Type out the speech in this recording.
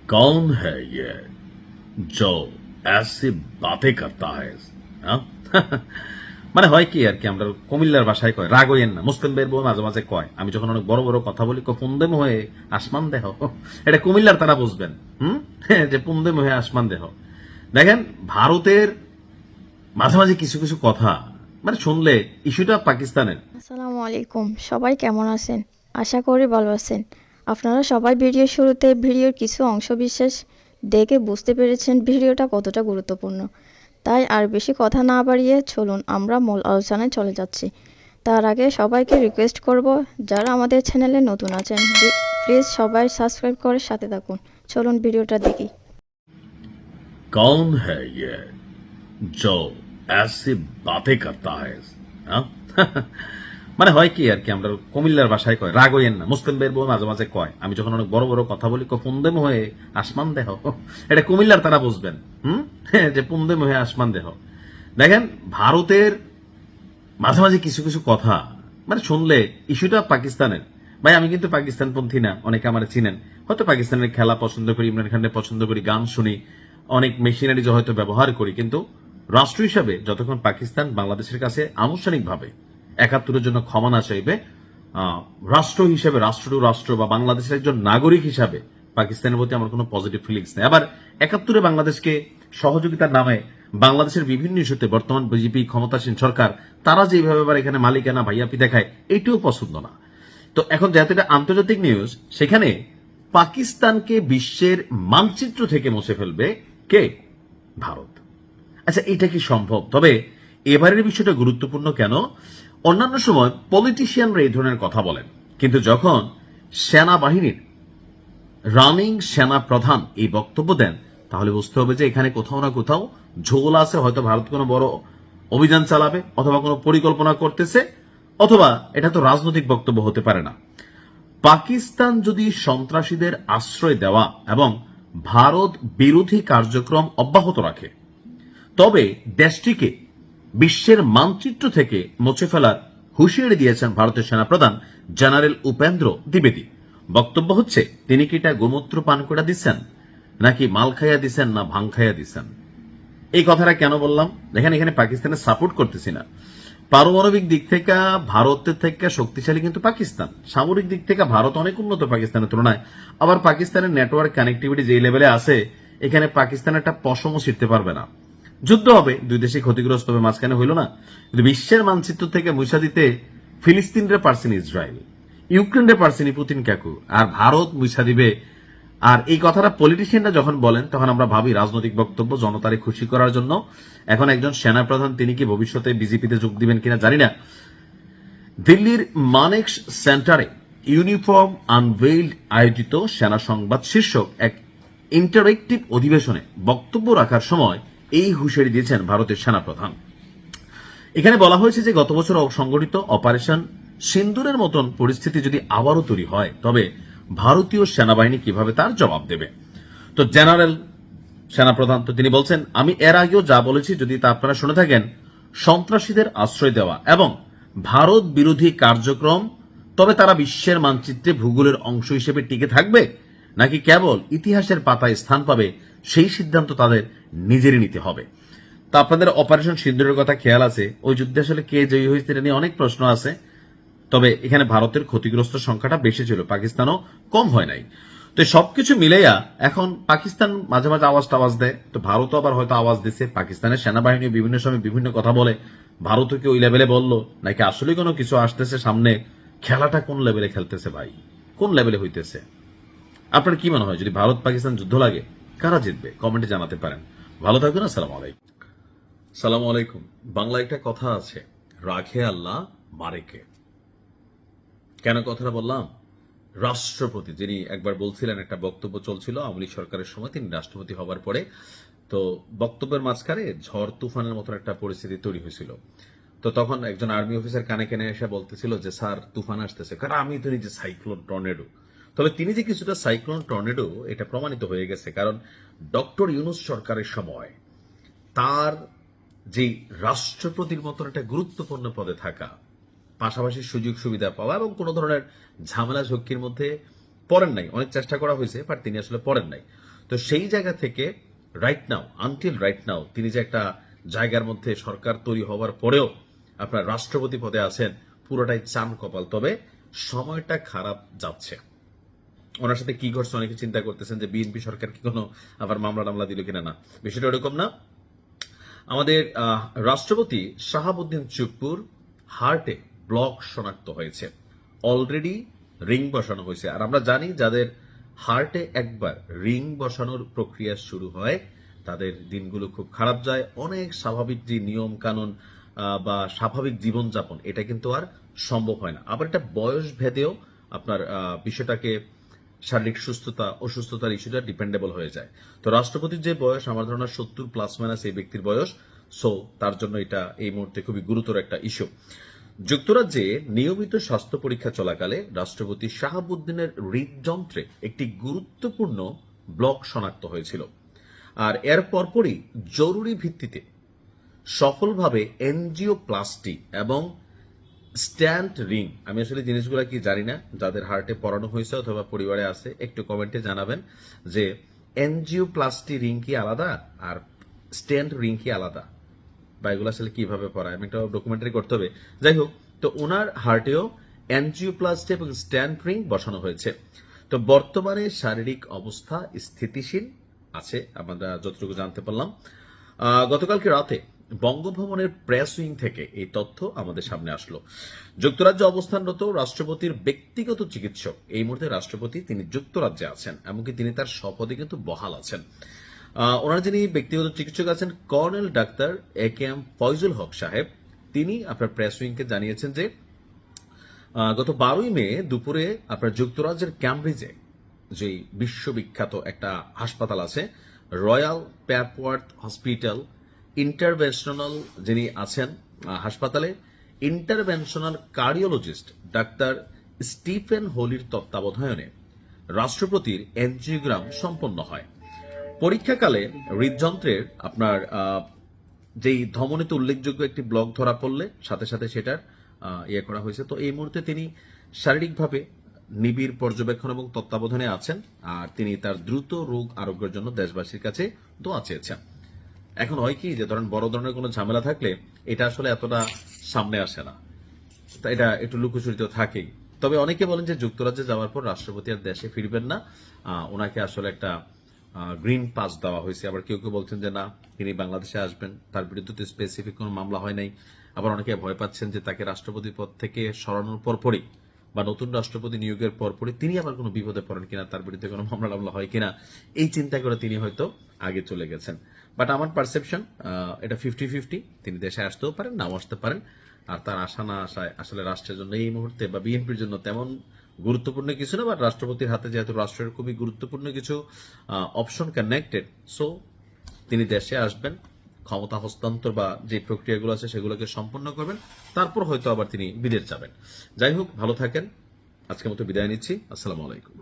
कौन है ये जो ऐसी बातें करता है हाँ? মানে হয় কি আর কি, আমরা কুমিল্লার ভাষায় কয় রাগ হইয়েন না, মুসলিম বের বউ মাঝে মাঝে কয়, আমি যখন অনেক বড় বড় কথা বলি পুন্দেম হয়ে আসমান দেহ, এটা কুমিল্লার তারা বুঝবেন। যে পুন্দেম হয়ে আসমান দেহ। দেখেন ভারতের মাঝে মাঝে কিছু কিছু কথা মানে শুনলে ইস্যুটা পাকিস্তানের। আসসালামু আলাইকুম, সবাই কেমন আছেন? আশা করি ভালো আছেন। আপনারা সবাই ভিডিওর শুরুতে ভিডিওর কিছু অংশ বিশেষ দেখে বুঝতে পেরেছেন ভিডিওটা কতটা গুরুত্বপূর্ণ। তাই আর বেশি কথা না বাড়িয়ে চলুন আমরা মূল আলোচনায় চলে যাচ্ছি। তার আগে সবাইকে রিকোয়েস্ট করব, যারা আমাদের চ্যানেলে নতুন আছেন প্লিজ সবাই সাবস্ক্রাইব করে সাথে থাকুন। চলুন ভিডিওটা দেখি। कौन है ये जो ऐसी बातें करता है हाँ? মানে হয় কি আর কি, আমরা কুমিল্লার ভাষায় কয় রাগ হইয়েন না, মুসলিম বের বউ মাঝে মাঝে কয়, আমি যখন অনেক বড় বড় কথা বলি পুন্দেম হয়ে আসমান দেহ, এটা কুমিল্লার তারা বুঝবেন। যে পুন্দেম হয়ে আসমান দেহ। দেখেন ভারতের মাঝে মাঝে কিছু কিছু কথা মানে শুনলে ইস্যুটা পাকিস্তানের। ভাই আমি কিন্তু পাকিস্তানপন্থী না, অনেকে আমার চিনেন, হয়তো পাকিস্তানের খেলা পছন্দ করি, ইমরান খানের পছন্দ করি, গান শুনি, অনেক মেশিনারিজ হয়তো ব্যবহার করি, কিন্তু রাষ্ট্র হিসাবে যতক্ষণ পাকিস্তান বাংলাদেশের কাছে আনুষ্ঠানিকভাবে ৭১-এর জন্য ক্ষমা না চাইবে, রাষ্ট্র হিসেবে রাষ্ট্র বা বাংলাদেশের একজন নাগরিক হিসাবে পাকিস্তানের প্রতি আমার কোনো পজিটিভ ফিলিংস নেই। আবার ৭১-এ বাংলাদেশকে সহযোগিতার নামে বাংলাদেশের বিভিন্ন ইস্যুতে বর্তমান বিজেপি ক্ষমতাসীন সরকার তারা যেভাবে আবার এখানে মালিকানা ভাইয়াপি দেখায়, এইটিও পছন্দ না। তো এখন যেহেতু এটা আন্তর্জাতিক নিউজ, সেখানে পাকিস্তানকে বিশ্বের মানচিত্র থেকে মুছে ফেলবে কে? ভারত। আচ্ছা এটা কি সম্ভব? তবে এবারের বিষয়টা গুরুত্বপূর্ণ কেন? অন্যান্য সময় পলিটিশিয়ানরা এই ধরনের কথা বলেন, কিন্তু যখন সেনাবাহিনীর রানিং সেনা প্রধান এই বক্তব্য দেন, তাহলে বুঝতে হবে যে এখানে কোথাও না কোথাও ঝোল আছে। হয়তো ভারত কোনো বড় অভিযান চালাবে, অথবা কোনো পরিকল্পনা করতেছে, অথবা এটা তো রাজনৈতিক বক্তব্য হতে পারে না। পাকিস্তান যদি সন্ত্রাসীদের আশ্রয় দেওয়া এবং ভারত বিরোধী কার্যক্রম অব্যাহত রাখে, তবে দেশটিকে বিশ্বের মানচিত্র থেকে মুছে ফেলার হুঁশিয়ারি দিয়েছেন ভারতের সেনাপ্রধান জেনারেল উপেন্দ্র দ্বিবেদী। বক্তব্য হচ্ছে, তিনি কি এটা গোমূত্র পান করে দিচ্ছেন, নাকি মাল খাইয়া দিচ্ছেন, না ভাং খাইয়া দিচ্ছেন? এই কথাটা কেন বললাম? দেখেন এখানে পাকিস্তানের সাপোর্ট করতেছি না। পারমাণবিক দিক থেকে ভারতের থেকে শক্তিশালী কিন্তু পাকিস্তান, সামরিক দিক থেকে ভারত অনেক উন্নত পাকিস্তানের তুলনায়। আবার পাকিস্তানের নেটওয়ার্ক কানেক্টিভিটি যে লেভেলে আছে, এখানে পাকিস্তান একটা পশমও ছিঁড়তে পারবে না। যুদ্ধ হবে, দুই দেশে ক্ষতিগ্রস্ত হবে, মাঝখানে হইল না। কিন্তু বিশ্বের মানচিত্র থেকে মুছা দিতে ফিলিস্তিনরে পারছেন ইসরায়েল, ইউক্রেনরে পারছেন পুতিন কাকু, আর ভারত মুছা দিবে। আর এই কথাটা পলিটিশিয়ানরা যখন বলেন, তখন আমরা ভাবি রাজনৈতিক বক্তব্য, জনতারে খুশি করার জন্য। এখন একজন সেনাপ্রধান, তিনি কি ভবিষ্যতে বিজেপিতে যোগ দিবেন কিনা জানি না। দিল্লির মানেক্স সেন্টারে ইউনিফর্ম আনভেইলড আয়োজিত সেনা সংবাদ শীর্ষক এক ইন্টারেক্টিভ অধিবেশনে বক্তব্য রাখার সময় এই হুঁশিয়ারি দিয়েছেন ভারতের সেনাপ্রধান। এখানে বলা হয়েছে যে গত বছর সংগঠিত অপারেশন সিন্দুরের মতন পরিস্থিতি যদি আবারও তৈরি হয়, তবে ভারতীয় সেনাবাহিনী কিভাবে তার জবাব দেবে। তো জেনারেল সেনাপ্রধান তো তিনি বলছেন, আমি এর আগেও যা বলেছি যদি তা আপনারা শুনে থাকেন, সন্ত্রাসীদের আশ্রয় দেওয়া এবং ভারত বিরোধী কার্যক্রম, তবে তারা বিশ্বের মানচিত্রে ভূগোলের অংশ হিসেবে টিকে থাকবে নাকি কেবল ইতিহাসের পাতায় স্থান পাবে, সেই সিদ্ধান্ত তাদের নিজেরই নিতে হবে। তা আপনাদের অপারেশন সিন্দুরের কথা খেয়াল আছে? ওই যুদ্ধে আসলে কে জয়ী হয়েছে এটা নিয়ে অনেক প্রশ্ন আছে। তবে এখানে ভারতের ক্ষতিগ্রস্ত সংখ্যাটা বেশি ছিল, পাকিস্তানও কম হয় নাই। তো সবকিছু মিলেইয়া এখন পাকিস্তান মাঝে মাঝে আওয়াজ দেয়, তো ভারতও আবার হয়তো আওয়াজ দিচ্ছে। পাকিস্তানের সেনাবাহিনী বিভিন্ন সময় বিভিন্ন কথা বলে, ভারতও কি ওই লেভেলে বললো, নাকি আসলে কোনো কিছু আসতেছে সামনে? খেলাটা কোন লেভেলে খেলতেছে ভাই, কোন লেভেলে হইতেছে? আপনার কি মনে হয়, যদি ভারত পাকিস্তান যুদ্ধ লাগে কারা জিতবে? কমেন্টে জানাতে পারেন। ভালো থাকুন। আসসালামু আলাইকুম। সালামু আলাইকুম। বাংলা একটা কথা আছে, রাখে আল্লাহ মারে কে। কেন কথাটা বললাম? রাষ্ট্রপতি যিনি একবার বলছিলেন, একটা বক্তব্য চলছিল আওয়ামী লীগ সরকারের সময়, তিনি রাষ্ট্রপতি হবার পরে, তো বক্তব্যের মাঝখানে ঝড় তুফানের মতন একটা পরিস্থিতি তৈরি হয়েছিল। তো তখন একজন আর্মি অফিসার কানে কানে এসে বলতেছিল যে স্যার তুফান আসতেছে, কারণ আমি তো নিজে সাইক্লোন টর্নেডো। তবে তিনি যে কিছুটা সাইক্লোন টর্নেডো, এটা প্রমাণিত হয়ে গেছে। কারণ ডক্টর ইউনূস সরকারের সময় তার যে রাষ্ট্রপতির মতন একটা গুরুত্বপূর্ণ পদে থাকা, পাশাপাশি সুযোগ সুবিধা পাওয়া এবং কোনো ধরনের ঝামেলা ঝক্কির মধ্যে পড়েন নাই, অনেক চেষ্টা করা হয়েছে, বাট তিনি আসলে পড়েন নাই। তো সেই জায়গা থেকে আনটিল রাইট নাও তিনি যে একটা জায়গার মধ্যে সরকার তৈরি হওয়ার পরেও আপনার রাষ্ট্রপতি পদে আছেন, পুরোটাই চান কপাল। তবে সময়টা খারাপ যাচ্ছে। ওনার সাথে কি ঘটছে অনেকে চিন্তা করতেছেন যে বিএনপি সরকার কি কোনো আবার মামলা টামলা দিল কিনা। না, বিষয়টা ওরকম না। আমাদের রাষ্ট্রপতি শাহাবুদ্দিন চুপ্পুর হার্টে ব্লক শনাক্ত হয়েছে, অলরেডি রিং বসানো হয়েছে। আর আমরা জানি যাদের হার্টে একবার রিং বসানোর প্রক্রিয়া শুরু হয় তাদের দিনগুলো খুব খারাপ যায়। অনেক স্বাভাবিক যে নিয়ম কানুন বা স্বাভাবিক জীবনযাপন এটা কিন্তু আর সম্ভব হয় না। আবার এটা বয়স ভেদেও আপনার বিষয়টাকে শারীরিক সুস্থতা অসুস্থতার ইস্যুটা ডিপেন্ডেবল হয়ে যায়। তো রাষ্ট্রপতির যে বয়স আমার ধারণা 70 প্লাস মাইনাস এই ব্যক্তির বয়স, সো তার জন্য এটা এই মুহূর্তে খুবই গুরুতর একটা ইস্যু। যুক্তরাজ্যে নিয়মিত স্বাস্থ্য পরীক্ষা চলাকালে রাষ্ট্রপতি শাহাবুদ্দিনের হৃদযন্ত্রে একটি গুরুত্বপূর্ণ ব্লক শনাক্ত হয়েছিল। আর এর পরপরই জরুরি ভিত্তিতে সফলভাবে এনজিওপ্লাস্টি এবং স্ট্যান্ট রিং, আমি আসলে জিনিসগুলো কি জানি না, যাদের হার্টে পড়ানো হয়েছে অথবা পরিবারে আছে একটু কমেন্টে জানাবেন যে এনজিওপ্লাস্টি রিং কি আলাদা আর স্ট্যান্ট রিং কি আলাদা, বা এগুলো আসলে কিভাবে পড়ায়, আমি একটা ডকুমেন্টারি করতে হবে। যাই হোক, তো ওনার হার্টেও এনজিওপ্লাস্টি এবং স্ট্যান্ট রিং বসানো হয়েছে। তো বর্তমানে শারীরিক অবস্থা স্থিতিশীল আছে, আমরা যতটুকু জানতে পারলাম। গতকালকে রাতে বঙ্গভবনের প্রেস উইং থেকে এই তথ্য আমাদের সামনে আসলো। যুক্তরাজ্যে অবস্থানরত রাষ্ট্রপতির ব্যক্তিগত চিকিৎসক, এই মুহূর্তে রাষ্ট্রপতি তিনি যুক্তরাজ্যে আছেন, এমনকি তিনি তার শপথে কিন্তু বহাল আছেন। ওনার যিনি ব্যক্তিগত চিকিৎসক আছেন কর্নেল ডাক্তার AKM ফয়জুল হক সাহেব, তিনি আপনার প্রেস উইংকে জানিয়েছেন যে গত 12ই মে দুপুরে আপনার যুক্তরাজ্যের ক্যামব্রিজে যে বিশ্ববিখ্যাত একটা হাসপাতাল আছে রয়্যাল প্যাপওয়ার্থ হসপিটাল, ইন্টারভেনশনাল যিনি আছেন হাসপাতালে ইন্টারভেনশনাল কার্ডিওলজিস্ট ডাক্তার স্টিফেন হোলির তত্ত্বাবধানে রাষ্ট্রপতির এনজিওগ্রাম সম্পন্ন হয়। পরীক্ষাকালে হৃদযন্ত্রের আপনার যেই ধমনীতে উল্লেখযোগ্য একটি ব্লক ধরা পড়লে সাথে সাথে সেটার ইয়ে করা হয়েছে। তো এই মুহূর্তে তিনি শারীরিকভাবে নিবিড় পর্যবেক্ষণ এবং তত্ত্বাবধানে আছেন, আর তিনি তার দ্রুত রোগ আরোগ্যের জন্য দেশবাসীর কাছে দোয়া চেয়েছেন। এখন হয় কি যে ধরেন বড় ধরনের কোনো ঝামেলা থাকলে এটা আসলে এতটা সামনে আসে না, তা এটা একটু লুকোচুরিত থাকেই। তবে অনেকে বলেন যে যুক্তরাজ্যে যাওয়ার পর রাষ্ট্রপতি আর দেশে ফিরবেন না, ওনাকে আসলে একটা গ্রিন পাস দেওয়া হয়েছে। আবার কেউ কেউ বলছেন যে না, তিনি বাংলাদেশে আসবেন, তার বিরুদ্ধে তো স্পেসিফিক কোনো মামলা হয় নাই। আবার অনেকে ভয় পাচ্ছেন যে তাকে রাষ্ট্রপতি পদ থেকে সরানোর পরপরই বা নতুন রাষ্ট্রপতি নিয়োগের পরপরই তিনি আবার কোনো বিপদে পড়েন কিনা, তার বিরুদ্ধে কোনো মামলা টামলা হয় কিনা, এই চিন্তা করে তিনি হয়তো আগে চলে গেছেন। বাট আমার পারসেপশন এটা 50-50, তিনি দেশে আসতেও পারেন, নাও আসতে পারেন। আর তার আশা না আসায় আসলে রাষ্ট্রের জন্য এই মুহূর্তে বা বিএনপির জন্য তেমন গুরুত্বপূর্ণ কিছু না, বাট রাষ্ট্রপতির হাতে যেহেতু রাষ্ট্রের খুবই গুরুত্বপূর্ণ কিছু অপশন কানেক্টেড, সো তিনি দেশে আসবেন, ক্ষমতা হস্তান্তর বা যে প্রক্রিয়াগুলো আছে সেগুলোকে সম্পন্ন করবেন, তারপর হয়তো আবার তিনি বিদেশ যাবেন। যাই হোক, ভালো থাকেন, আজকের মতো বিদায় নিচ্ছি। আসসালামু আলাইকুম।